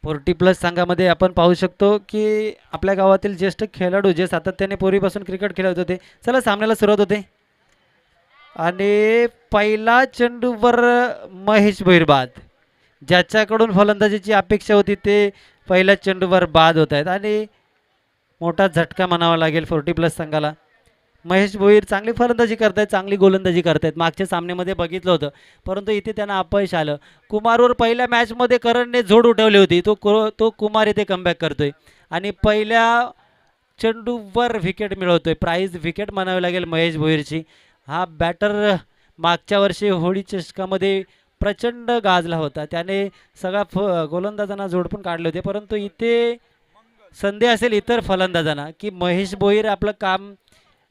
40+ संघामध्ये आपण पाहू शकतो की आपल्या गावातील ज्येष्ठ खेळाडू जे सातत्याने पूर्वीपासून क्रिकेट खेळत होते. चला सामन्याला सुरुवात होते आणि पहिला चेंडूवर महेश भोईर बाद. ज्याच्याकडून फलंदाजीची अपेक्षा होती ते पहिल्या चेंडूवर बाद होत आहेत आणि मोठा झटका म्हणावा लागेल 40+ संघाला. महेश भोईर चांगली फलंदाजी करतायत, चांगली गोलंदाजी करतायत. मागच्या सामन्यामध्ये बघितलं होतं, परंतु इथे त्यांना अपयश आलं. कुमारवर पहिल्या मॅचमध्ये करणने झोड उठवली होती. तो कुमार इथे कमबॅक करतोय आणि पहिल्या चेंडूवर विकेट मिळवतोय. प्राईज विकेट म्हणावी लागेल महेश भोईरची. हा बॅटर मागच्या वर्षी होळी चषकामध्ये प्रचंड गाजला होता. त्याने सगळ्या गोलंदाजांना झोडपून काढले होते, परंतु इथे संधी असेल इतर फलंदाजांना की महेश भोईर आपलं काम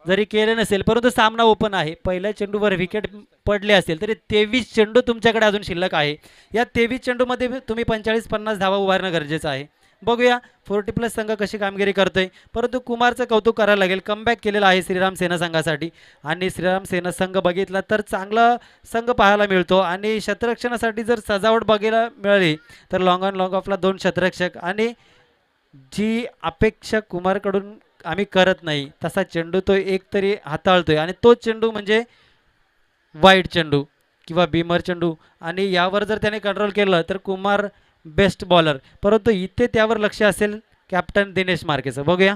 जरी केलं नसेल, परंतु सामना ओपन आहे. पहिल्या चेंडूवर विकेट पडले असेल तरी 23 चेंडू तुमच्याकडे अजून शिल्लक आहे. या 23 चेंडूमध्ये तुम्ही 45-50 धावा उभारणं गरजेचं आहे. बघूया 40+ संघ कशी कामगिरी करतोय, परंतु कुमारचं कौतुक करायला लागेल. कमबॅक केलेला आहे श्रीराम सेना संघासाठी आणि श्रीराम सेना संघ बघितला तर चांगला संघ पाहायला मिळतो आणि शतरक्षणासाठी जर सजावट बघायला मिळाली तर लॉंग ऑन लॉंग ऑफला 2 शतरक्षक आणि जी अपेक्षा कुमारकडून आम्ही करत नाही तसा चेंडू तो एक तरी हाताळतोय आणि तो चेंडू म्हणजे वाईट चेंडू किंवा बीमर चेंडू आणि यावर जर त्याने कंट्रोल केलं तर कुमार बेस्ट बॉलर. परंतु इथे त्यावर लक्ष असेल कॅप्टन दिनेश मार्केचं. बघूया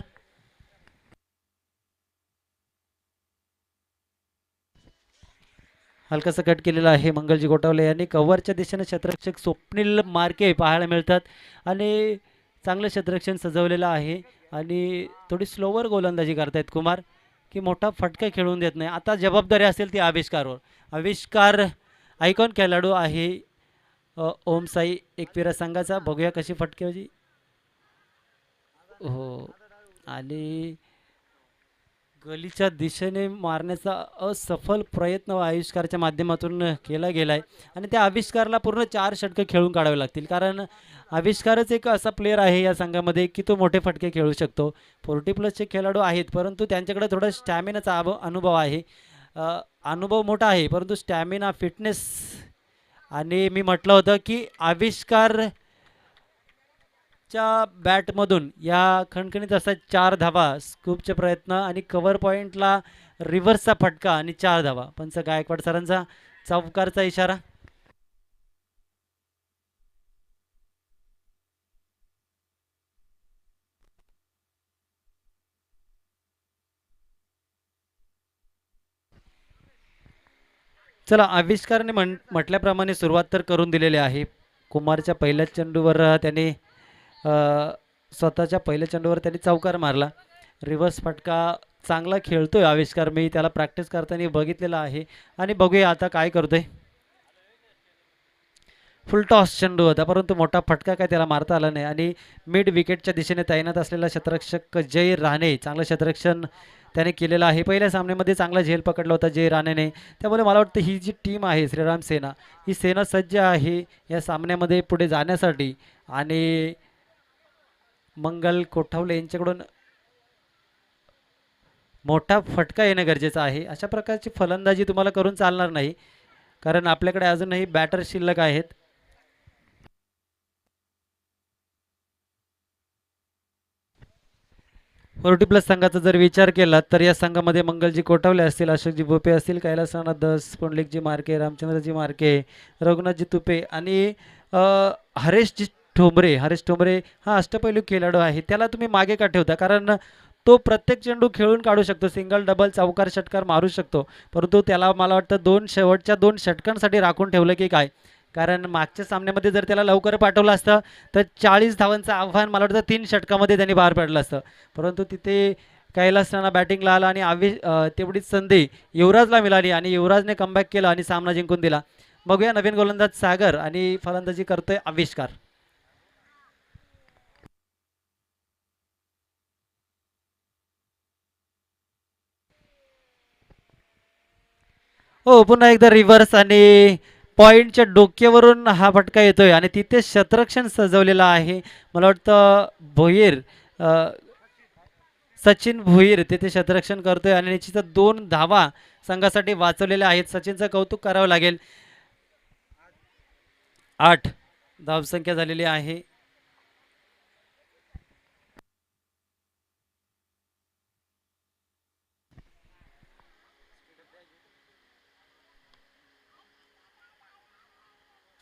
हलकासा कट केलेला आहे मंगलजी गोटावले यांनी. कव्हरच्या दिशेने क्षेत्ररक्षक स्वप्नील मार्के पाहायला मिळतात आणि चांगलं क्षेत्ररक्षण सजवलेलं आहे आणि थोडी स्लोवर गोलंदाजी करतायत कुमार की मोठा फटका खेळून देत नाही. आता जबाबदारी असेल ती आविष्कारवर. आविष्कार आयकॉन खेळाडू आहे ओम साई एकविरा संघाचा. बघूया कशी फटकेबाजी हो आणि गलीच्या दिशेने मारण्याचा असफल प्रयत्न आविष्कारच्या माध्यमातून केला गेला आहे आणि त्या आविष्कारला पूर्ण 4 षटकं खेळून काढावे लागतील, कारण आविष्कारच एक असा प्लेअर आहे या संघामध्ये की तो मोठे फटके खेळू शकतो. 40+चे खेळाडू आहेत, परंतु त्यांच्याकडे थोडा स्टॅमिनाचा अनुभव आहे. अनुभव मोठा आहे, परंतु स्टॅमिना फिटनेस आणि मी म्हटलं होतं की आविष्कार च्या बॅटमधून या खणखणीत असा 4 धावा, स्कूपचे प्रयत्न आणि कव्हर पॉईंटला रिव्हर्सचा फटका आणि 4 धावा. पंच गायकवाड सरांचा चौकारचा इशारा. चला आविष्कारने म्हटल्याप्रमाणे सुरुवात तर करून दिलेली आहे. कुमारच्या पहिल्याच चेंडूवर त्याने स्वतःच्या पहिल्या चेंडूवर त्यांनी चौकार मारला. रिव्हर्स फटका चांगला खेळतोय आविष्कार. मी त्याला प्रॅक्टिस करताना बघितलेला आहे आणि बघूया आता काय करतोय. फुल टॉस चेंडू होता, परंतु मोठा फटका काय त्याला मारता आला नाही आणि मिड विकेटच्या दिशेने तैनात असलेला क्षेत्ररक्षक जय राणे चांगलं क्षेत्ररक्षण त्याने केलेलं आहे. पहिल्या सामन्यामध्ये चांगला झेल पकडला होता जय राणेने. त्यामुळे मला वाटतं ही जी टीम आहे श्रीराम सेना, ही सेना सज्ज आहे या सामन्यामध्ये पुढे जाण्यासाठी आणि मंगल कोठावले यांच्याकडून मोठा फटका येणं गरजेचं आहे. अशा प्रकारची फलंदाजी तुम्हाला करून चालणार नाही, कारण आपल्याकडे अजूनही बॅटर शिल्लक आहेत. फोर्टी प्लस संघाचा जर विचार केला तर या संघामध्ये मंगलजी कोठावले असतील, अशोकजी भोपे असतील, कैलास दस, पुंडलिकजी मार्के, रामचंद्रजी मार्के, रघुनाथजी तुपे आणि हरेशजी ठोंबरे. हरेश ठोंबरे हा अष्टपैलू खेळाडू आहे, त्याला तुम्ही मागे का ठेवता? कारण तो प्रत्येक चेंडू खेळून काढू शकतो, सिंगल डबल चौकार षटकार मारू शकतो, परंतु त्याला मला वाटतं शेवटच्या 2 षटकांसाठी राखून ठेवलं की काय? कारण मागच्या सामन्यामध्ये जर त्याला लवकर पाठवलं असतं तर 40 धावांचं आव्हान मला वाटतं 3 षटकामध्ये त्यांनी बाहेर पडलं असतं, परंतु तिथे कैलास राणा बॅटिंगला आला आणि तेवढीच संधी युवराजला मिळाली आणि युवराजने कमबॅक केला आणि सामना जिंकून दिला. बघूया नवीन गोलंदाज सागर आणि फलंदाजी करतोय आविष्कार. हो, पुन्हा एकदा रिव्हर्स आणि पॉईंटच्या डोक्यावरून हा फटका येतोय आणि तिथे शतरक्षण सजवलेलं आहे. मला वाटतं भोईर, सचिन भोईर तिथे शतरक्षण करतोय आणि निश्चितच 2 धावा संघासाठी वाचवलेल्या आहेत. सचिनचं कौतुक करावं लागेल. 8 धावसंख्या झालेली आहे.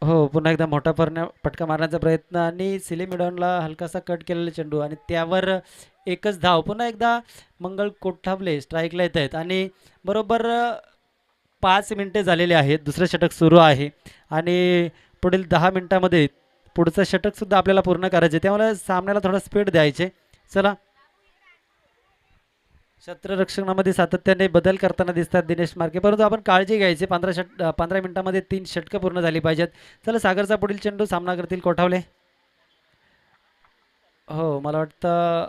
हो, पुन्हा एकदा मोठा फटका मारण्याचा प्रयत्न आणि सिली मिडॉनला हलकासा कट केलेला चेंडू आणि त्यावर एकच धाव. पुन्हा एकदा मंगल कोठावले स्ट्राईकला येत आहेत आणि बरोबर 5 मिनिटे झालेली आहेत. दुसरं षटक सुरू आहे आणि पुढील 10 मिनिटामध्ये पुढचं षटकसुद्धा आपल्याला पूर्ण करायचे, त्यामुळे सामन्याला थोडा स्पीड द्यायचे. चला, क्षेत्ररक्षणामध्ये सातत्याने बदल करताना दिसतात दिनेश मार्के, परंतु आपण काळजी घ्यायची. 15 मिनिटामध्ये 3 षटकं पूर्ण झाली पाहिजेत. चला, सागरचा पुढील चेंडू सामना करतील कोठावले. हो, मला वाटतं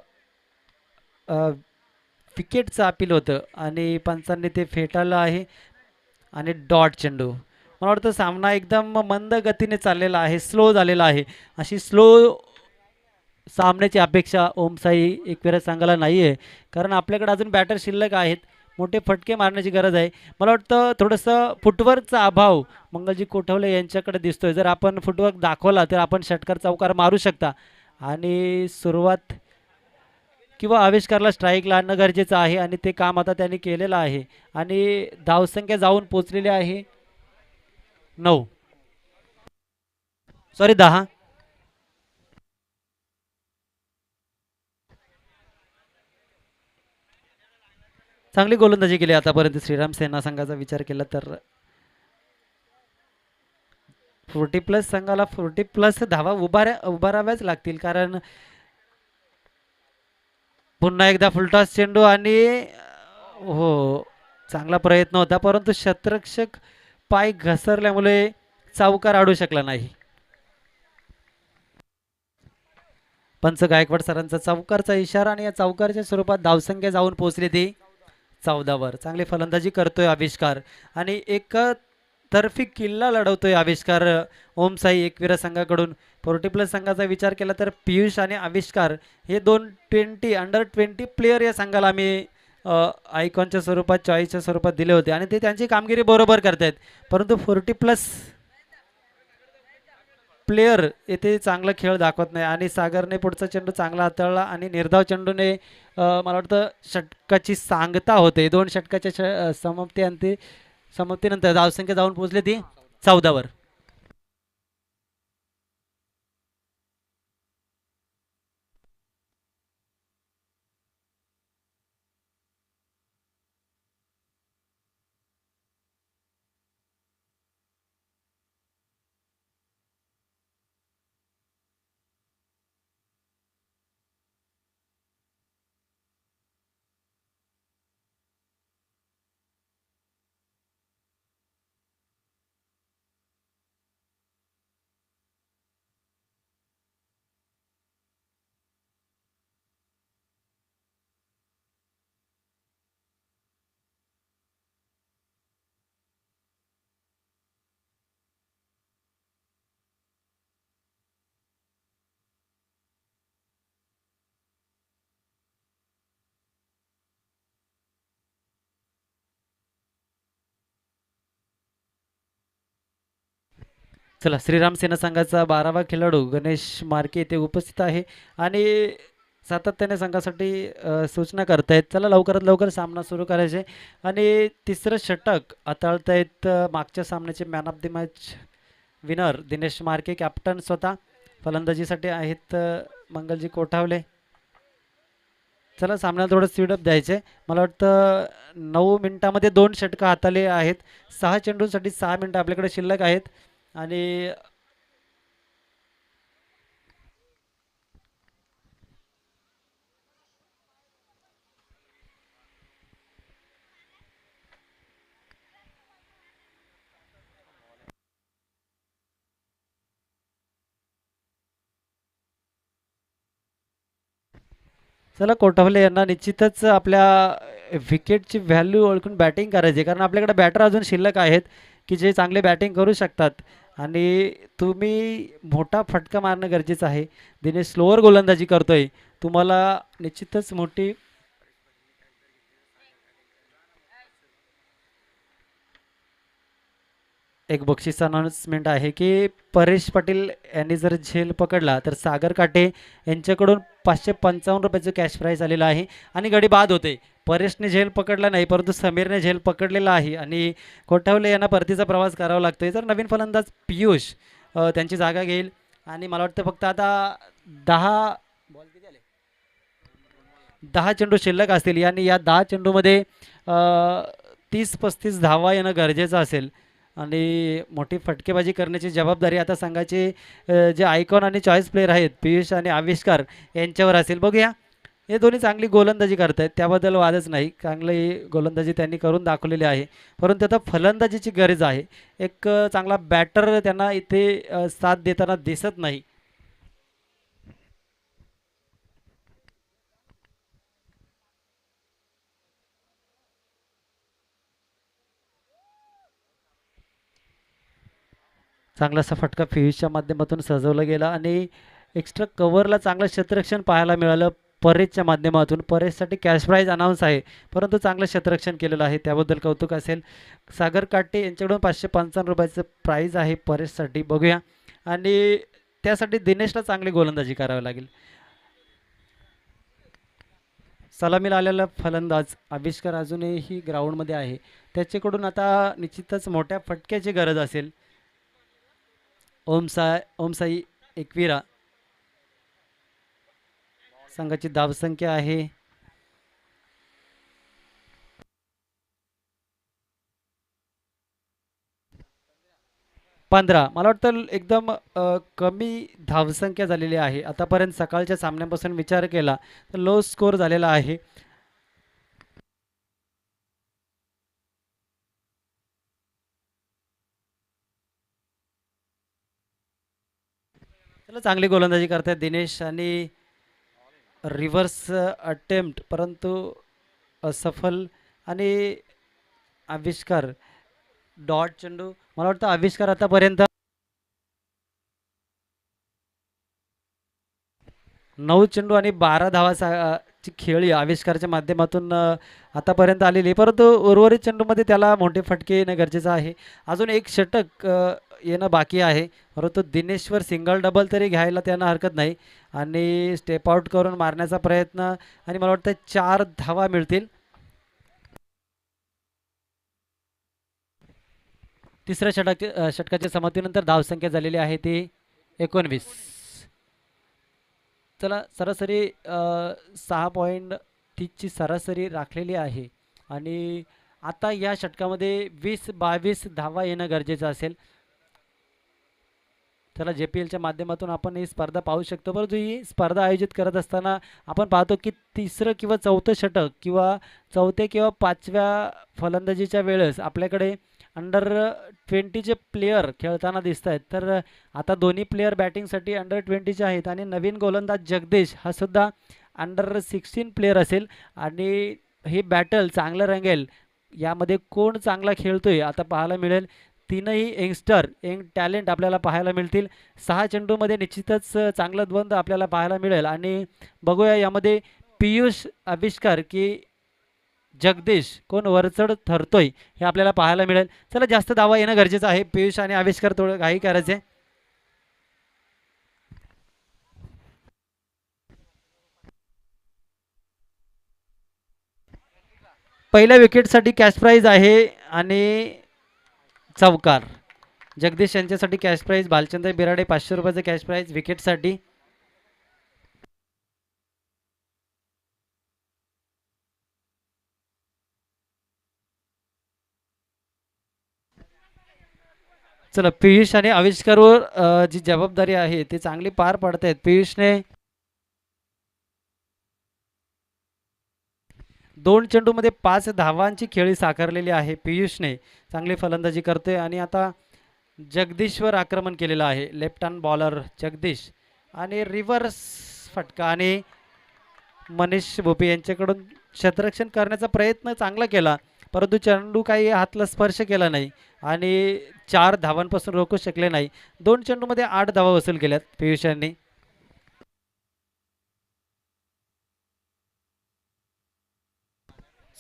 विकेटचं अपील होतं आणि पंचांनी ते फेटाळलं आहे आणि डॉट चेंडू. मला वाटतं सामना एकदम मंद गतीने चाललेला आहे, स्लो झालेला आहे. अशी स्लो सामन्याची अपेक्षा ओमसाई एकविरा संघाला नाही आहे, कारण आपल्याकडे अजून बॅटर शिल्लक आहेत. मोठे फटके मारण्याची गरज आहे. मला वाटतं थोडंसं फुटवर्कचा अभाव मंगलजी कोठवले यांच्याकडे दिसतोय. जर आपण फुटवर्क दाखवला तर आपण षटकार चौकार मारू शकता आणि सुरुवात किंवा आविष्कारला स्ट्राईकला आणणं गरजेचं आहे आणि ते काम आता त्यांनी केलेलं आहे आणि धावसंख्या जाऊन पोचलेली आहे 9, सॉरी 10. चांगली गोलंदाजी केली आतापर्यंत श्रीराम सेना संघाचा विचार केला तर. 40+ संघाला 40+ धावा उभाराव्याच लागतील, कारण पुन्हा एकदा फुलटॉस चेंडू आणि हो, चांगला प्रयत्न होता परंतु शतरक्षक पाय घसरल्यामुळे चौकार अडू शकला नाही. पंच गायकवाड सरांचा चौकारचा इशारा आणि या चौकारच्या स्वरूपात धावसंख्या जाऊन पोहोचली ती 14वर. चांगली फलंदाजी करतोय आविष्कार आणि एक तर्फी किल्ला लढवतोय आविष्कार ओमसाई एकविरा संघाकडून. 40+ संघाचा विचार केला तर पियुष आणि आविष्कार हे दोन अंडर 20 प्लेयर या संघाला आम्ही आयकॉनच्या स्वरूपात चॉईसच्या स्वरूपात दिले होते आणि ते त्यांची कामगिरी बरोबर करतायत, परंतु 40+ प्लेयर येथे चांगला खेळ दाखवत नाही आणि सागरने पुढचा चेंडू चांगला हाताळला आणि निर्धाव चेंडूने मला वाटतं षटकाची सांगता होते. 2 षटकाच्या समाप्तीनंतर धावसंख्या जाऊन पोहोचली ती 14वर. चला, श्रीराम सेना संघाचा 12वा खेळाडू गणेश मार्के येथे उपस्थित आहे आणि सातत्याने संघासाठी सूचना करतायत. चला, लवकरात लवकर सामना सुरू करायचे आणि तिसरं षटक हाताळतायत मागच्या सामन्याचे man of the match winner Dinesh market, captain स्वतः. फलंदाजीसाठी आहेत मंगलजी कोठावले. चला, सामन्याला थोडं स्पीडअप द्यायचे. मला वाटतं 9 मिनिटामध्ये 2 षटकं हाताळले आहेत. 6 चेंडूंसाठी 6 मिनिटं आपल्याकडे शिल्लक आहेत आणि चला, कोठावले यांना निश्चितच आपल्या विकेटची व्हॅल्यू ओळखून बॅटिंग करायची, कारण आपल्याकडे बॅटर अजून शिल्लक आहेत की जे चांगले बॅटिंग करू शकतात आणि तुम्ही मोठा फटका मारणं गरजेचं आहे. दिनेश स्लोअर गोलंदाजी करतोय, तुम्हाला निश्चितच मोठी एक बक्षीस अनाउन्समेंट आहे की परेश पाटील यांनी जर झेल पकडला तर सागर काटे यांच्याकडून 555 रुपयाचं कॅश प्राईज आलेलं आहे आणि गडी बाद होते. परेशने झेल पकडला नाही, परंतु समीरने झेल पकडलेला आहे आणि कोठावले यांना परतीचा प्रवास करावा लागतोय. जर नवीन फलंदाज पियुष त्यांची जागा घेईल. आणि मला वाटतं फक्त आता 10 10 चेंडू शिल्लक असतील आणि या 10 चेंडूमध्ये 30-35 धावा येणं गरजेचं असेल. आणि मोठी फटकेबाजी करण्याची जबाबदारी आता संघाचे जे आयकॉन आणि चॉईस प्लेयर आहेत पियुष आणि आविष्कार यांच्यावर असेल. बघूया, हे दोन्ही चांगली गोलंदाजी करत आहेत, त्याबद्दल वादच नाही. चांगली गोलंदाजी त्यांनी करून दाखवलेली आहे, परंतु आता फलंदाजीची गरज आहे. एक चांगला बॅटर त्यांना इथे साथ देताना दिसत नाही. चांगलासा फटका पियुषच्या माध्यमातून सजवला गेला आणि एक्स्ट्रा कव्हरला चांगलं क्षेत्ररक्षण पाहायला मिळालं परेशच्या माध्यमातून. परेशसाठी कॅश प्राईज अनाऊन्स आहे, परंतु चांगलं क्षेत्ररक्षण केलेलं आहे, त्याबद्दल कौतुक असेल. सागर काटे यांच्याकडून 555 रुपयाचं प्राईज आहे परेशसाठी. बघूया, आणि त्यासाठी दिनेशला चांगली गोलंदाजी करावी लागेल. सलामीला आलेला फलंदाज आविष्कार अजूनही ग्राउंडमध्ये आहे, त्याच्याकडून आता निश्चितच मोठ्या फटक्याची गरज असेल. ओमसाई एकविरा संघाची धावसंख्या आहे 15. मला वाटतं एकदम कमी धावसंख्या झालेली आहे आतापर्यंत. सकाळच्या सामन्यापासून विचार केला तर लो स्कोर झालेला आहे. चला, चांगली गोलंदाजी करतात दिनेश आणि रिव्हर्स अटेम्प्ट परंतु असफल. आणि आविष्कार डॉट चेंडू. मला वाटतं आविष्कार आतापर्यंत 9 चेंडू आणि 12 धावा ची खेळी आविष्कारच्या माध्यमातून आतापर्यंत आलेली आहे, परंतु उर्वरित चेंडूमध्ये त्याला मोठे फटके येणं गरजेचं आहे. अजून एक षटक येणं बाकी आहे, परंतु दिनेशवर सिंगल डबल तरी घ्यायला त्यांना हरकत नाही. आणि स्टेप आउट करून मारण्याचा प्रयत्न, आणि मला वाटतं 4 धावा मिळतील. तिसऱ्या षटकाच्या समाप्तीनंतर धावसंख्या झालेली आहे ती 19. चला, सरासरी 6.30ची सरासरी राखलेली आहे. आणि आता या षटकामध्ये 20-22 धावा येणं गरजेचं असेल. चला, JPLच्या माध्यमातून आपण ही स्पर्धा पाहू शकतो, परंतु ही स्पर्धा आयोजित करत असताना आपण पाहतो की तिसरं किंवा चौथं षटक किंवा चौथ्या किंवा 5व्या फलंदाजीच्या वेळेस आपल्याकडे अंडर 20चे प्लेयर खेळताना दिसत आहेत. तर आता दोन्ही प्लेयर बॅटिंगसाठी अंडर 20चे आहेत आणि नवीन गोलंदाज जगदीश हा सुद्धा अंडर 16 प्लेयर असेल. आणि हे बॅटल चांगलं रंगेल. यामध्ये कोण चांगला खेळतोय आता पाहायला मिळेल. तीनही यंग टॅलेंट आपल्याला पाहायला मिळतील. 6 चेंडूमध्ये निश्चितच चांगलं द्वंद्व आपल्याला पाहायला मिळेल. आणि बघूया यामध्ये पियुष आविष्कार की जगदीश कोण वरचढ ठरतोय हे आपल्याला पाहायला मिळेल. चला, जास्त धावा येणं गरजेचं आहे. पियुष आणि आविष्कार थोडं घाई करायचे. पहिल्या विकेटसाठी कॅश प्राईज आहे आणि चौकार. जगदीश यांच्यासाठी कॅश प्राईज. भालचंद्र बिराडे 500 रुपयाचं कॅश प्राईज विकेटसाठी. चला, पियुष आणि आविष्कारवर जी जबाबदारी आहे ती चांगली पार पडत आहेत. पियुषने 2 चेंडूमध्ये 5 धावांची खेळी साकारलेली आहे. पियुषने चांगली फलंदाजी करतोय आणि आता जगदीशवर आक्रमण केलेलं आहे. लेफ्ट हँड बॉलर जगदीश आणि रिव्हर्स फटका. आणि मनीष भोपे यांच्याकडून क्षेत्ररक्षण करण्याचा प्रयत्न चांगला केला, परंतु चेंडू काही हातला स्पर्श केला नाही आणि 4 धावांपासून रोखू शकले नाही. 2 चेंडूमध्ये 8 धावा वसूल केल्यात पियुष यांनी.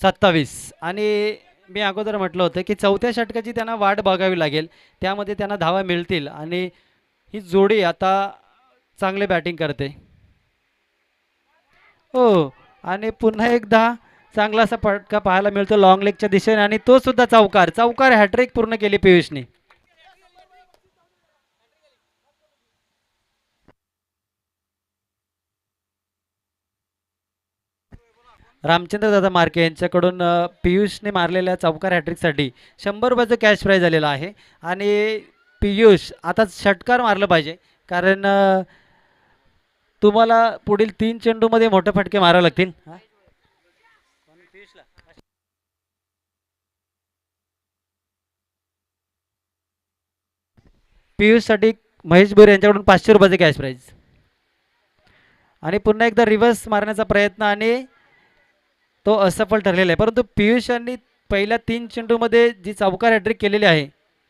27. आणि मी अगोदर म्हटलं होतं की चौथ्या षटकाची त्यांना वाट बघावी लागेल, त्यामध्ये त्यांना धावा मिळतील. आणि ही जोडी आता चांगले बॅटिंग करते. हो, आणि पुन्हा एकदा चांगला असा फटका पाहायला मिळतो लॉंग लेगच्या दिशेने आणि तो सुद्धा चौकार. हॅट्रिक पूर्ण केली पियुषने. रामचंद्र दादा मार्के यांच्याकडून पियुषने मारलेल्या चौकार हॅट्रिकसाठी 100 रुपयाचं कॅश प्राईज आलेलं आहे. आणि पियुष आता षटकार मारलं पाहिजे, कारण तुम्हाला पुढील 3 चेंडूमध्ये मोठे फटके मारावे लागतील. हा? पियुषसाठी महेश भोईर यांच्याकडून 500 रुपयाचे कॅश प्राईज. आणि पुन्हा एकदा रिव्हर्स मारण्याचा प्रयत्न आणि तो असफल ठरलेला आहे. परंतु पियुष यांनी पहिल्या 3 चेंडूमध्ये जी चौकार हॅट्रिक केलेली आहे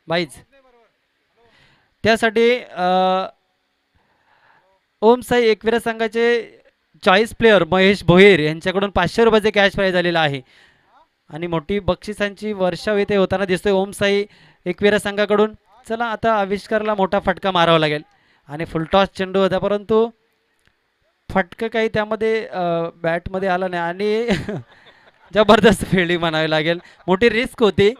बाईज, त्यासाठी ओम साई एकविरा संघाचे चॉईस प्लेयर महेश भोईर यांच्याकडून 500 रुपयाचे कॅश प्राईज आलेला आहे. आणि मोठी बक्षिसांची वर्षाव इथे होताना दिसतोय ओम साई एकविरा संघाकडून. चला आता आविष्कारला मोठा फटका मारावा लागेल. आणि फुलटॉस चेंडू होता, परंतु फटकं काही त्यामध्ये बॅटमध्ये आला नाही आणि जबरदस्त फिल्डिंग म्हणावी लागेल. मोठी रिस्क होती,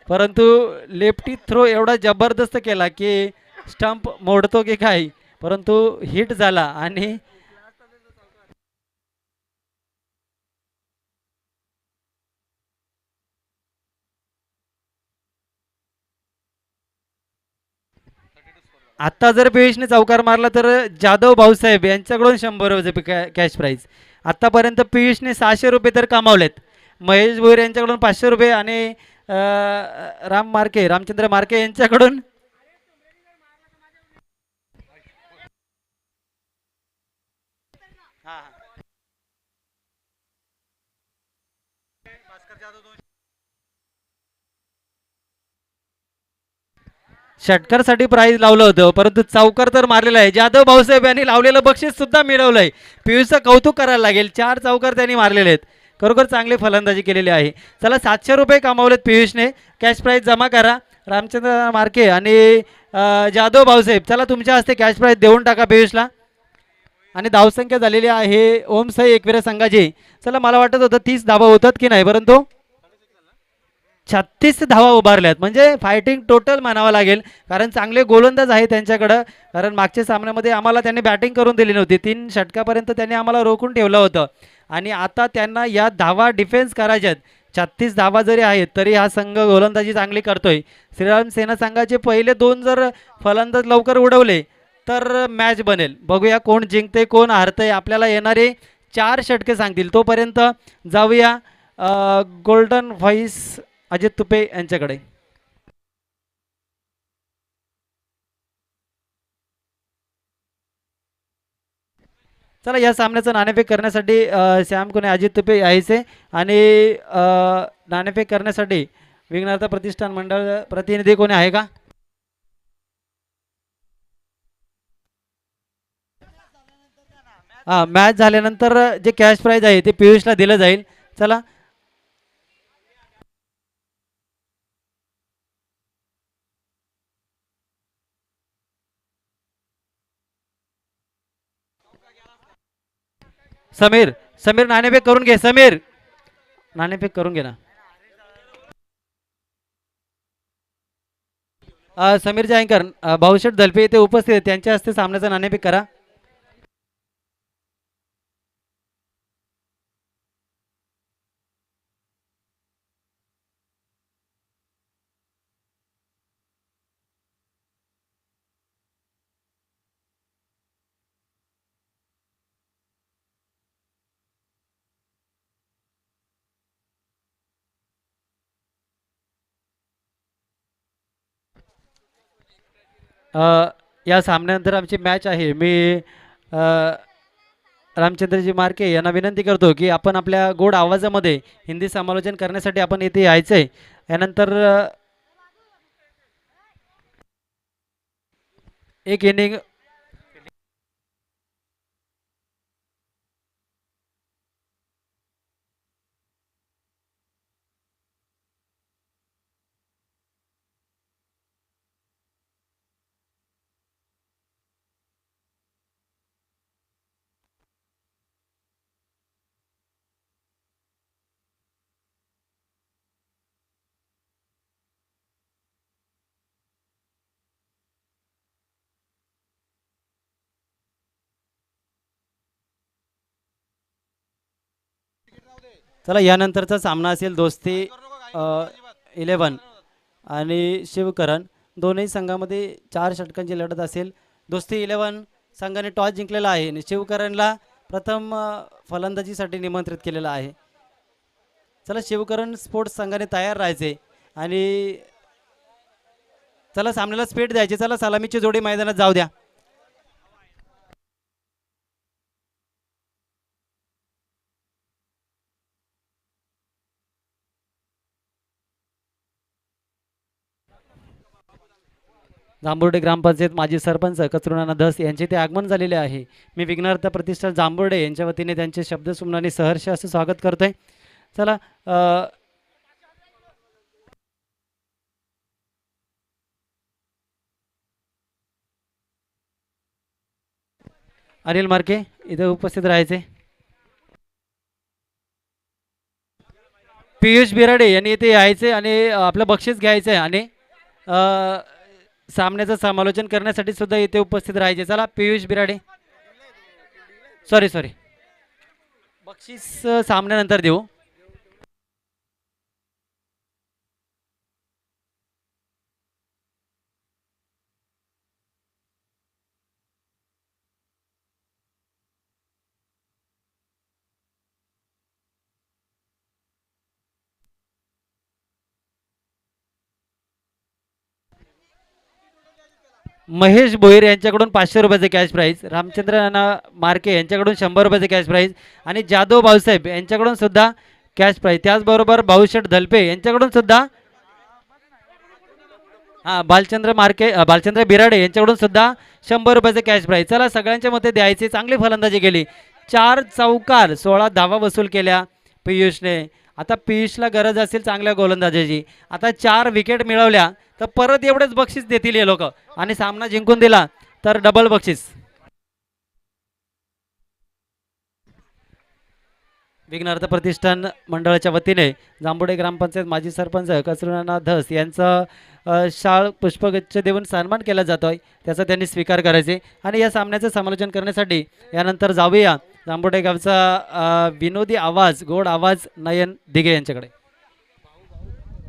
परंतु लेफ्टी थ्रो एवढा जबरदस्त केला की स्टंप मोडतो की काय, परंतु हिट झाला. आणि आत्ता जर पियुषने चौकार मारला तर जाधव भाऊसाहेब यांच्याकडून 100 रुपये कॅश प्राईज. आत्तापर्यंत पियुषने 600 रुपये तर कमावलेत. महेश भोईर यांच्याकडून 500 रुपये आणि रामचंद्र मार्के यांच्याकडून षटकारसाठी प्राईज लावलं होतं, परंतु चौकार तर मारलेला आहे. जाधव भाऊसाहेब यांनी लावलेलं बक्षीस सुद्धा मिळवलंय. पियुषचं कौतुक करायला लागेल. 4 चौकार त्यांनी मारलेले आहेत. खरोखर चांगली फलंदाजी केलेली आहे. चला 700 रुपये कमावलेत पियुषने. कॅश प्राईज जमा करा. रामचंद्र मार्के आणि जाधव भाऊसाहेब, चला तुमच्या हस्ते कॅश प्राईज देऊन टाका पियुषला. आणि धावसंख्या झालेली आहे ओम साई एकविरा संघाची. चला मला वाटत होतं 30 धावा होतात की नाही, परंतु 36 धावा उभारल्यात. म्हणजे फायटिंग टोटल म्हणावं लागेल, कारण चांगले गोलंदाज आहे त्यांच्याकडं. कारण मागच्या सामन्यामध्ये आम्हाला त्यांनी बॅटिंग करून दिली नव्हती. 3 षटकापर्यंत त्यांनी आम्हाला रोखून ठेवलं होतं. आणि आता त्यांना या धावा डिफेन्स करायच्यात. 36 धावा जरी आहेत तरी हा संघ गोलंदाजी चांगली करतोय. श्रीराम सेना संघाचे पहिले 2 जर फलंदाज लवकर उडवले तर मॅच बनेल. बघूया कोण जिंकते कोण हारतंय. आपल्याला येणारे 4 षटके सांगतील. तोपर्यंत जाऊया गोल्डन व्हॉइस अजित तुपे यांच्याकडे. चला या सामन्याचं नाणेफेक करण्यासाठी श्याम कोणे अजित तुपे यायचे. आणि नाणेफेक करण्यासाठी विघ्नहर्ता प्रतिष्ठान मंडळ प्रतिनिधी कोणी आहे का? हा, मॅच झाल्यानंतर जे कॅश प्राईज आहे ते पियुषला दिलं जाईल. चला समीर, समीर नाणेफेक करून घे. समीर नाणेफेक करून घे ना. समीर जायंकर, भाऊशेठ दलपे इथे उपस्थित आहेत, त्यांच्या हस्ते सामन्याचा नाणेफेक करा. या सामन्यानंतर आमची मॅच आहे. मी रामचंद्रजी मार्के यांना विनंती करतो की आपण आपल्या गोड आवाजामध्ये हिंदी समालोचन करण्यासाठी आपण इथे यायचं आहे. यानंतर एक इनिंग चला यानंतरचा सामना असेल दोस्ती 11 आणि शिवकरण. दोन्ही संघामध्ये 4 षटकांची लढत असेल. दोस्ती 11 संघाने टॉस जिंकलेला आहे आणि शिवकरणला प्रथम फलंदाजीसाठी निमंत्रित केलेलं आहे. चला शिवकरण स्पोर्ट्स संघाने तयार राहायचे आणि चला सामन्याला स्पीड द्यायची. चला सलामीची जोडी मैदानात जाऊ द्या. जांभुर्डे ग्रामपंचायत माजी सरपंच कचरुनाना धस यांचे ते आगमन झालेले आहे. मी विघ्नहर्ता प्रतिष्ठान जांभुर्डे यांच्या वतीने त्यांचे शब्दसुमनाने सहर्ष असं स्वागत करतोय. चला अनिल मार्के इथे उपस्थित राहायचे. पियुष बिराडे यांनी इथे यायचे आणि आपलं बक्षीस घ्यायचं आहे आणि सामन्याचं समालोचन करण्यासाठी सुद्धा इथे उपस्थित राहायचे. चला पियुष बिराडे, सॉरी बक्षीस सामन्यानंतर देऊ. महेश भोईर यांच्याकडून 500 रुपयाचे कॅश प्राईज, रामचंद्र नाना मार्के यांच्याकडून 100 रुपयाचे कॅश प्राईज आणि जाधव भाऊसाहेब यांच्याकडून सुद्धा कॅश प्राईज. त्याचबरोबर भाऊशेठ धलपे यांच्याकडून सुद्धा बालचंद्र बिराडे यांच्याकडून सुद्धा 100 रुपयाचे कॅश प्राईज. चला सगळ्यांच्या मते द्यायचे. चांगली फलंदाजी केली. 4 चौकार 16 धावा वसूल केल्या पियुषने. आता पियुषला गरज असेल चांगल्या गोलंदाजीची. आता 4 विकेट मिळवल्या तर परत एवढेच बक्षीस देतील हे लोक आणि सामना जिंकून दिला तर डबल बक्षीस. विघ्नहर्ता प्रतिष्ठान मंडळाच्या वतीने जांभुडे ग्रामपंचायत माजी सरपंच कचरुनाना धस यांचा शाळ पुष्पगुच्छ देऊन सन्मान केला जातोय. त्याचा त्यांनी स्वीकार करायचे आणि या सामन्याचं समालोचन करण्यासाठी यानंतर जाऊया जांभुडे गावचा विनोदी आवाज, गोड आवाज नयन दिघे यांच्याकडे.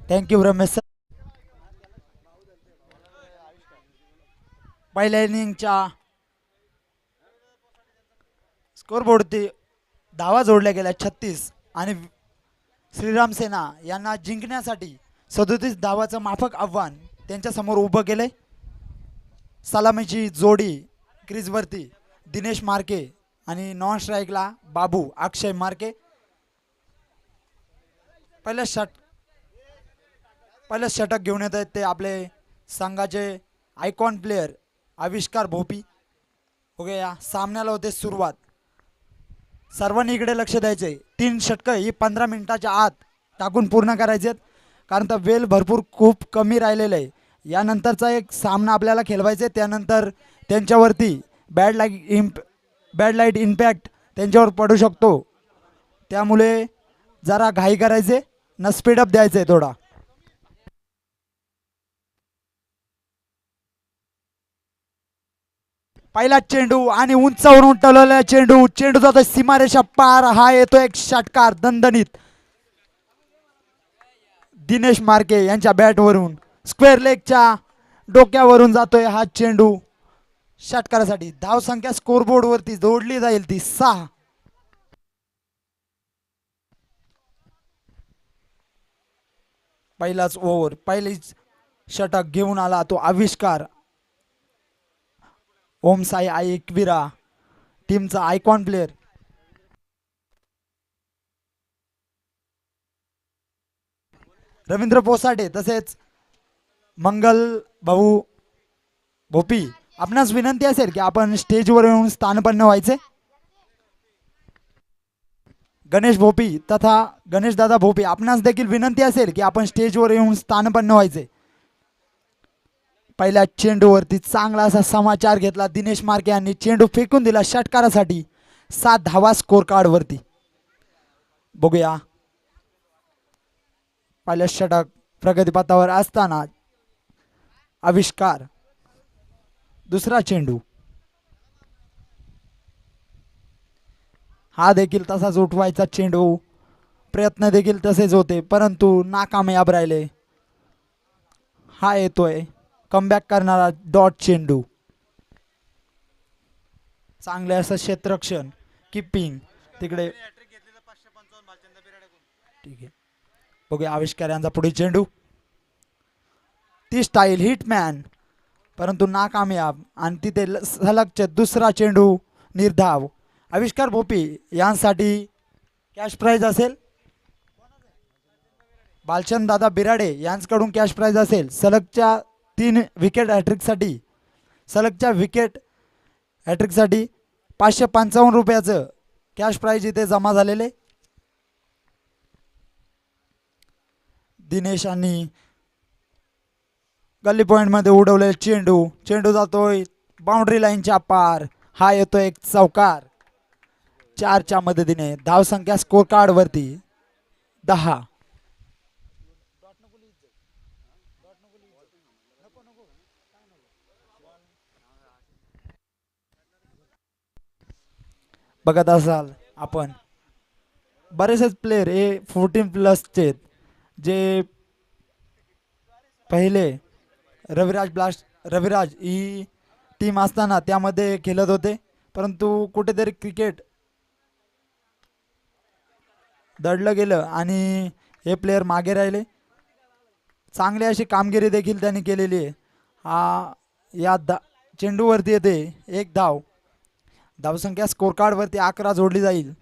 Thank you Ramesh sir. पहिल्या इनिंगच्या स्कोरबोर्डती धावा जोडल्या गेल्या 36 आणि श्रीराम सेना यांना जिंकण्यासाठी 37 धावाचं माफक आव्हान त्यांच्यासमोर उभं केलंय. सलामीची जोडी क्रीजवरती दिनेश मार्के आणि नॉन स्ट्राईकला बाबू अक्षय मार्के. पहिलं षटक घेऊन येत आहेत ते आपले संघाचे आयकॉन प्लेयर आविष्कार भोपी. ओके, या सामन्याला होते सुरुवात. सर्वांनी इकडे लक्ष द्यायचे. 3 षटकं ही 15 मिनिटाच्या आत टाकून पूर्ण करायचे आहेत कारण तर वेळ भरपूर खूप कमी राहिलेलं आहे. यानंतरचा एक सामना आपल्याला खेळवायचा आहे. त्यानंतर त्यांच्यावरती बॅड लाईट इम्पॅक्ट त्यांच्यावर पडू शकतो. त्यामुळे जरा घाई करायचे न स्पीडअप द्यायचं आहे थोडा. पहिला चेंडू आणि उंचावरून उठवलेला चेंडू जातो सीमारेषा पार. हा येतो एक षटकार दणदणीत दिनेश मार्के यांच्या बॅटवरून. स्क्वेअर लेगच्या डोक्यावरून जातोय हा चेंडू षटकारासाठी. धावसंख्या स्कोरबोर्ड वरती जोडली जाईल ती 6. पहिलाच ओव्हर, पहिलीच षटक घेऊन आला तो आविष्कार. ओम साई एकविरा टीमचा आयकॉन प्लेयर. रवींद्र पोसाटे तसेच मंगल भाऊ भोपी, आपणास विनंती असेल की आपण स्टेजवर येऊन स्थानपन्न व्हायचे. गणेश भोपी तथा गणेश दादा भोपी, आपणास देखील विनंती असेल की आपण स्टेजवर येऊन स्थानपन्न व्हायचे. पहिल्या चेंडूवरती चांगला असा समाचार घेतला दिनेश मार्के यांनी. चेंडू फेकून दिला षटकारासाठी. 7 धावा स्कोर कार्ड वरती. बघूया पहिल्या षटक प्रगतीपथावर असताना आविष्कार. दुसरा चेंडू हा देखील तसाच उठवायचा चेंडू. प्रयत्न देखील तसेच होते परंतु नाकामयाब राहिले. हा येतोय कमबॅक करणारा डॉट चेंडू. चांगले असं क्षेत्ररक्षण किपिंग तिकडे. ठीक आहे बघूया आविष्कार यांचा पुढील चेंडू. ती स्टाईल हिटमॅन परंतु नाकामयाब आणि तिथे सलगचे दुसरा चेंडू निर्धाव. आविष्कार भोपी यांसाठी कॅश प्राइज असेल. बालचंद दादा बिराडे यांच्याकडून कॅश प्राइज असेल सलगच्या 3 विकेट हॅट्रिकसाठी. सलगच्या विकेट हॅट्रिकसाठी 555 रुपयाचं कॅश प्राइज इथे जमा झालेले. दिनेशांनी गल्ली पॉईंटमध्ये उडवलेला चेंडू. चेंडू जातोय बाउंड्री लाईनच्या पार. हा येतोय एक चौकार. 4च्या मदतीने धावसंख्या स्कोर कार्ड वरती 10. बघत असाल आपण बरेचसेच प्लेयर हे 14+ जे पहिले रविराज ही टीम असताना त्यामध्ये खेळत होते परंतु कुठेतरी क्रिकेट दडलं गेलं आणि हे प्लेयर मागे राहिले. चांगली अशी कामगिरी देखील त्यांनी केलेली आहे. या चेंडूवरती येते एक धाव. धावसंख्या स्कोर कार्ड वरती 11 जोडली जाईल.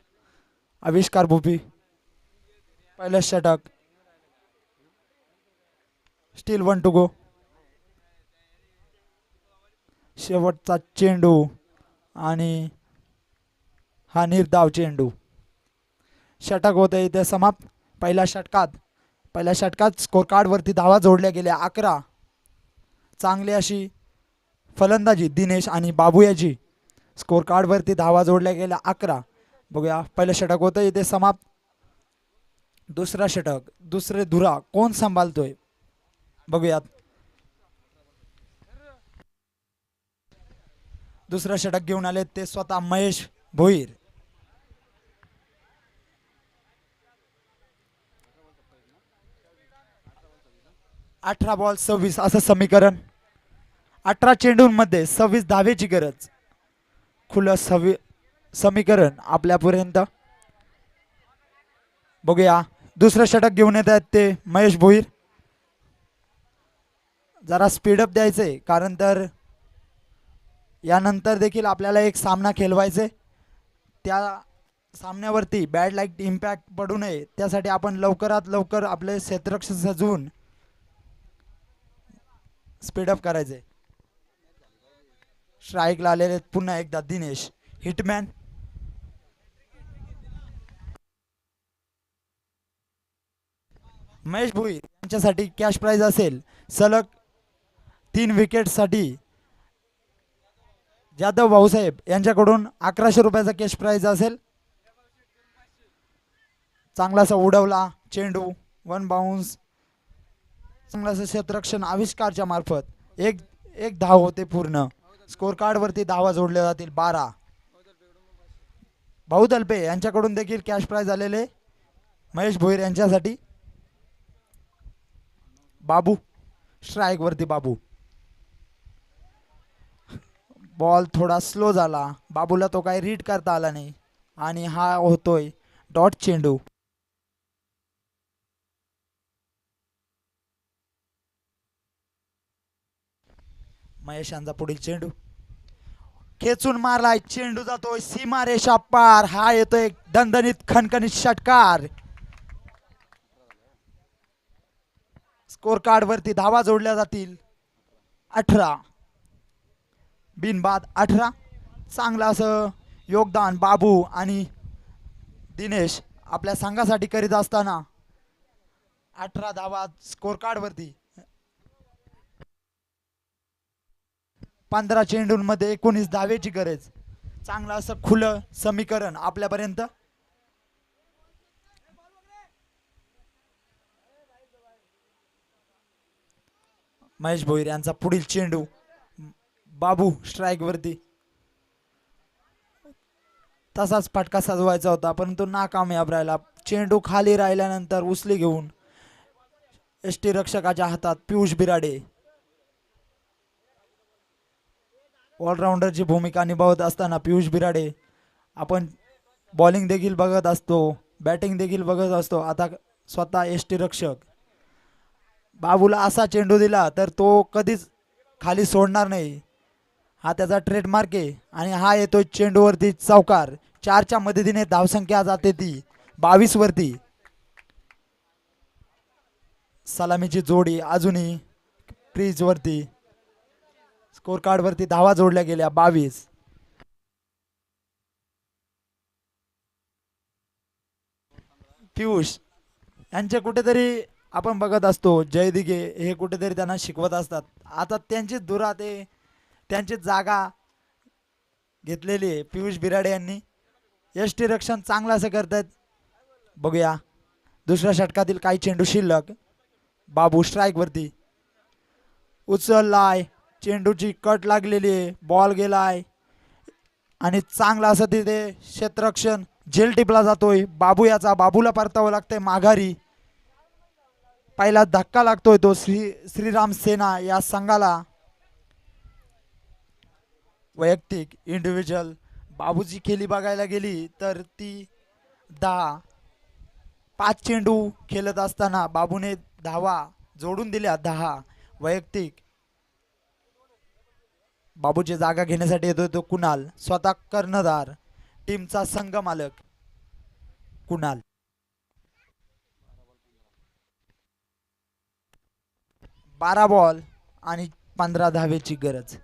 आविष्कार भोपी पहिलं षटक. Still 1 to go. शेवटचा चेंडू आणि हा निर्धाव चेंडू. षटक होते इथे समाप्त. पहिल्या षटकात स्कोर कार्ड वरती धावा जोडल्या गेल्या 11. चांगली अशी फलंदाजी दिनेश आणि बाबू याची. स्कोर कार्ड वरती धावा जोडल्या गेल्या 11. बघूया पहिलं षटक होतं इथे समाप्त. दुसरा षटक दुसरे धुरा कोण सांभाळतोय बघूयात. दुसरं षटक घेऊन आले ते स्वतः महेश भोईर. अठरा बॉल 26 असं समीकरण. 18 चेंडूंमध्ये 26 धावेची गरज. खुलं समीकरण आपल्यापर्यंत. बघूया दुसरं षटक घेऊन येत आहेत ते महेश भोईर. जरा स्पीडअप द्यायचंय कारण तर यानंतर देखील आपल्याला एक सामना खेळवायचे. त्या सामन्यावरती बॅड लाईट इम्पॅक्ट पडू नये त्यासाठी आपण लवकरात लवकर आपले क्षेत्ररक्षण सजवून स्पीडअप करायचे. स्ट्राईकला आलेले पुन्हा एकदा दिनेश हिटमॅन. महेश भोईर यांच्यासाठी कॅश प्राइज असेल सलग 3 विकेटसाठी जाधव भाऊसाहेब यांच्याकडून 1100 रुपयाचा कॅश प्राइज असेल. चांगलासा उडवला चेंडू 1 बाउन्स. चांगलासा क्षेत्ररक्षण आविष्कारच्या मार्फत एक धाव होते पूर्ण. स्कोर कार्ड वरती धावा जोडल्या जातील 12. भाऊ दलपे यांच्याकडून देखील कॅश प्राइज आलेले महेश भोईर यांच्यासाठी. बाबू स्ट्राईक वरती बाबू. बॉल थोडा स्लो झाला. बाबूला तो काही रीड करता आला नाही आणि हा होतोय डॉट चेंडू. महेश यांचा पुढील चेंडू खेचून मारलाय. चेंडू जातोय सीमारेषा पार. हा येतोय दणदणीत खणखणीत षटकार. स्कोर कार्ड वरती धावा जोडल्या जातील 18. बिनबाद 18. चांगलं असं योगदान बाबू आणि दिनेश आपल्या संघासाठी करीत असताना 18 धावा स्कोर कार्ड वरती. 15 चेंडूंमध्ये 19 धावेची गरज. चांगलं असं खुलं समीकरण आपल्यापर्यंत. महेश भोईर यांचा पुढील चेंडू बाबू स्ट्राईक वरती. तसाच फटका सजवायचा होता, परंतु नाकामयाब राहिला. चेंडू खाली राहिल्यानंतर उचली घेऊन एसटी रक्षकाच्या हातात पियुष बिराडे ऑलराऊंडरची भूमिका निभावत असताना पियुष बिराडे आपण बॉलिंग देखील बघत असतो, बॅटिंग देखील बघत असतो. आता स्वतः एसटी रक्षक बाबूला असा चेंडू दिला तर तो कधीच खाली सोडणार नाही, हा त्याचा ट्रेडमार्क आहे. आणि हा येतो चेंडूवरती चौकार. 4च्या मदतीने धावसंख्या जाते ती 22 वरती. सलामीची जोडी अजूनही क्रीज वरती, स्कोर कार्ड वरती धावा जोडल्या गेल्या 22. पियुष यांचे कुठेतरी आपण बघत असतो, जय दिघे हे कुठेतरी त्यांना शिकवत असतात. आता त्यांची धुरा ते त्यांची जागा घेतलेली आहे पियुष बिराडे यांनी. यष्टी रक्षण चांगलं असं करतात. बघूया दुसऱ्या षटकातील काही चेंडू शिल्लक. बाबू स्ट्राईक वरती उचललाय, चेंडूची कट लागलेली आहे, बॉल गेलाय आणि चांगला असं तिथे क्षेत्ररक्षण झेल टिपला जातोय. बाबूला परतावं लागतंय माघारी. पहिला धक्का लागतोय तो श्रीराम सेना या संघाला. वैयक्तिक इंडिव्हिज्युअल बाबूची खेळी बघायला गेली तर ती 5 चेंडू खेळत असताना बाबूने धावा जोडून दिल्या 10. वैयक्तिक बाबूची जागा घेण्यासाठी येतोय तो कुणाल, स्वतः कर्णधार, टीमचा संघ मालक कुणाल. 12 बॉल आणि 15 धावेची गरज.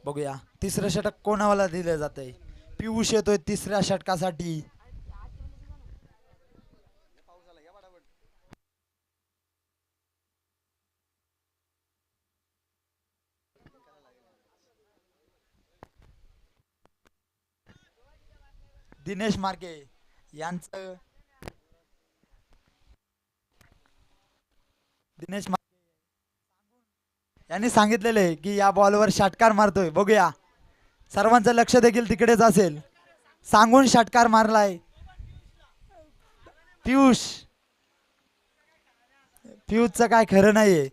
बघूया तिसरं षटक कोणाला दिलं जातंय. पियुष येतोय तिसऱ्या षटकासाठी. दिनेश मार्के यांचं यांनी सांगितलेले आहे की या बॉलवर षटकार मारतोय. बघूया सर्वांचं लक्ष देखील तिकडेच असेल. सांगून षटकार मारलाय पियुषचं काय खरं नाहीये.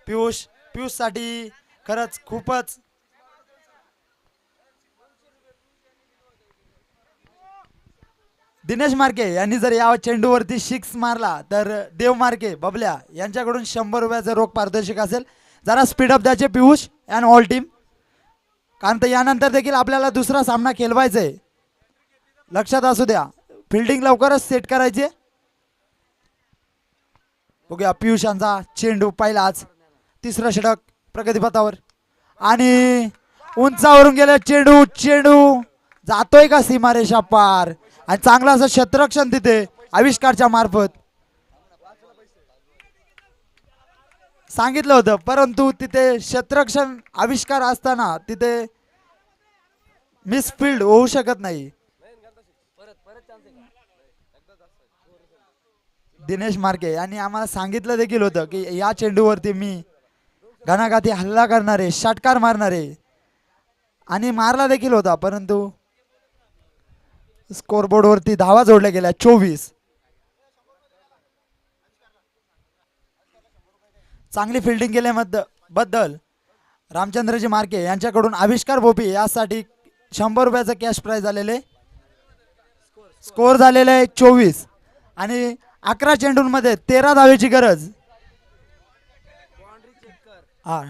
पियुष साठी खरंच खूपच दिनेश मार्के यांनी जर या चेंडूवरती 6 मारला तर देव मार्के बबल्या यांच्याकडून 100 रुपयाचं रोख पारितोषिक असेल. जरा स्पीडअप द्यायचे पियुष अँड ऑल टीम, कारण तर यानंतर देखील आपल्याला दुसरा सामना खेळवायचा आहे. लक्षात असू द्या, फिल्डिंग लवकरच सेट करायची. बघूया पियुष यांचा चेंडू पहिलाच. तिसरं षटक प्रगतीपथावर आणि उंचावरून गेले चेंडू जातोय का सीमारेषा पार. आणि चांगलं असं क्षेत्ररक्षण तिथे आविष्कारच्या मार्फत सांगितलं होतं, परंतु तिथे क्षेत्ररक्षण आविष्कार असताना तिथे मिसफिल्ड होऊ शकत नाही. दिनेश मार्के यांनी आम्हाला सांगितलं देखील होतं की या चेंडूवरती मी घणाघाती हल्ला करणारे, षटकार मारणारे, आणि मारला देखील होता. परंतु स्कोरबोर्ड वरती धावा जोडल्या गेल्या 24. चांगली फिल्डिंग केल्याबद्दल रामचंद्रजी मार्के यांच्याकडून आविष्कार भोपी यासाठी 100 रुपयाचं कॅश प्राइज झालेले. स्कोर झालेले आहे 24 आणि 11 चेंडूंमध्ये 13 धावेची गरज. हा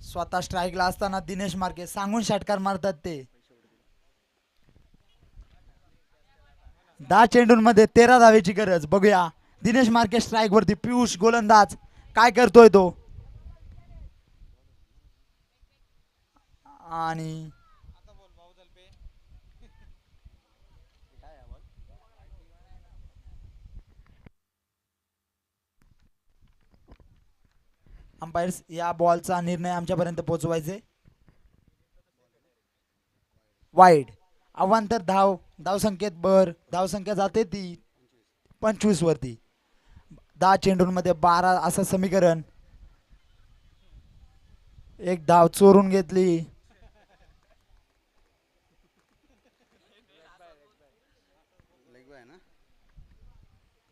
स्वतः स्ट्राईकला असताना दिनेश मार्के सांगून षटकार मारतात ते. 10 चेंडूंमध्ये 13 धावेची गरज. बघूया दिनेश मार्के स्ट्राईक वरती. पियुष गोलंदाज काय करतोय तो. आणि अंपायर्स या बॉलचा निर्णय आमच्यापर्यंत पोहोचवायचे. वाईड. अवांतर धावसंख्येत भर. धावसंख्या जाते ती 25 वरती. 10 चेंडूंमध्ये 12 असं समीकरण. एक धाव चोरून घेतली.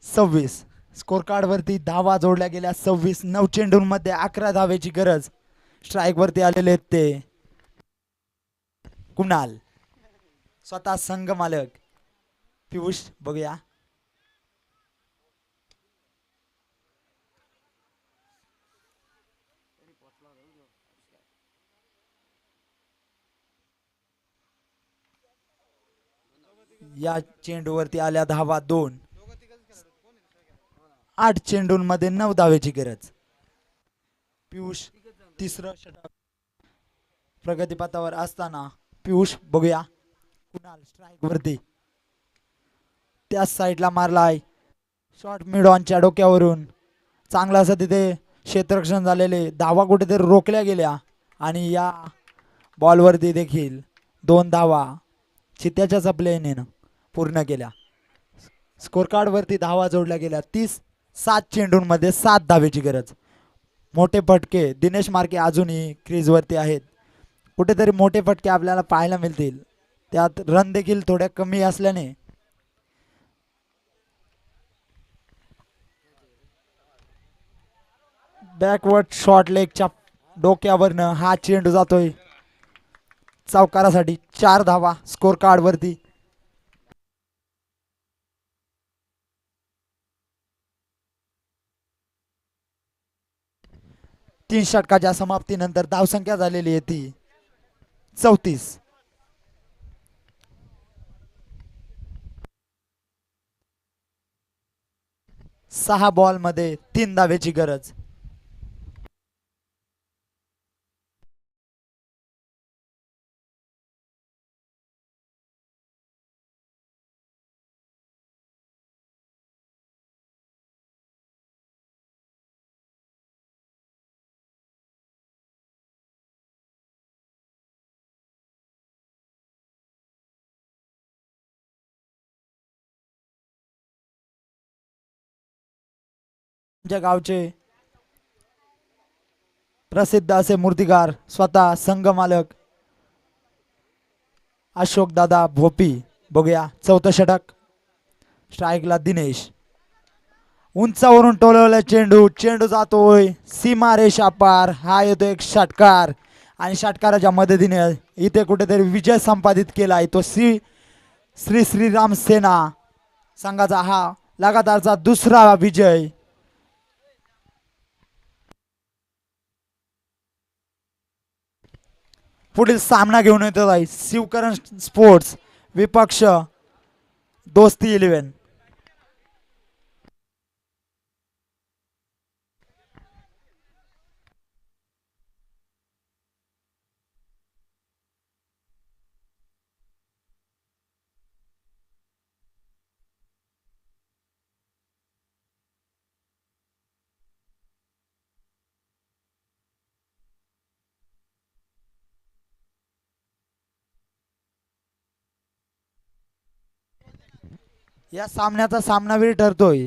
26 स्कोर कार्ड वरती धावा जोडल्या गेल्या. 26. 9 चेंडूंमध्ये 11 धावेची गरज. स्ट्राईक वरती आलेले आहेत ते कुणाल, स्वतः संघ मालक पियुष. बघूया या चेंडूवरती आल्या धावा 2. 8 चेंडूंमध्ये 9 धावेची गरज. पियुष तिसरं षटक प्रगतीपथावर असताना पियुष. बघूया कुणाल स्ट्राईक वरती त्याच साईडला मारलाय. शॉर्ट मिड ऑनच्या डोक्यावरून चांगला असं तिथे क्षेत्ररक्षण झालेले. धावा कुठेतरी रोखल्या गेल्या आणि या बॉलवरती देखील 2 धावा चित्याच्याच प्लेने पूर्ण केल्या. स्कोर कार्ड वरती धावा जोडल्या गेल्या. 7 चेंडूंमध्ये 7 धावेची गरज. मोठे फटके. दिनेश मार्के अजूनही क्रीजवरती आहेत. कुठेतरी मोठे फटके आपल्याला पाहायला मिळतील. त्यात रन देखील थोड्या कमी असल्याने बॅकवर्ड शॉर्ट लेगच्या डोक्यावरनं हा चेंडू जातोय चौकारासाठी. 4 धावा स्कोर कार्ड वरती. तीन षटकाच्या समाप्तीनंतर धावसंख्या झालेली आहे ती 34. 6 बॉलमध्ये 3 धावेची गरज. आमच्या गावचे प्रसिद्ध असे मूर्तिकार स्वतः संघ मालक अशोक दादा भोपी. बघूया चौथं षटक. स्ट्राईकला दिनेश. उंचावरून टोलवला चेंडू. चेंडू जातोय सीमा रेषा पार. हा येतो एक षटकार आणि षटकाराच्या मदतीने इथे कुठेतरी विजय संपादित केलाय तो श्री श्रीराम सेना संघाचा. हा लगातारचा दुसरा विजय. पुढील सामना घेऊन येतो आहे शिवकरण स्पोर्ट्स विपक्ष दोस्ती 11. या सामन्याचा सामनावीर ठरतोय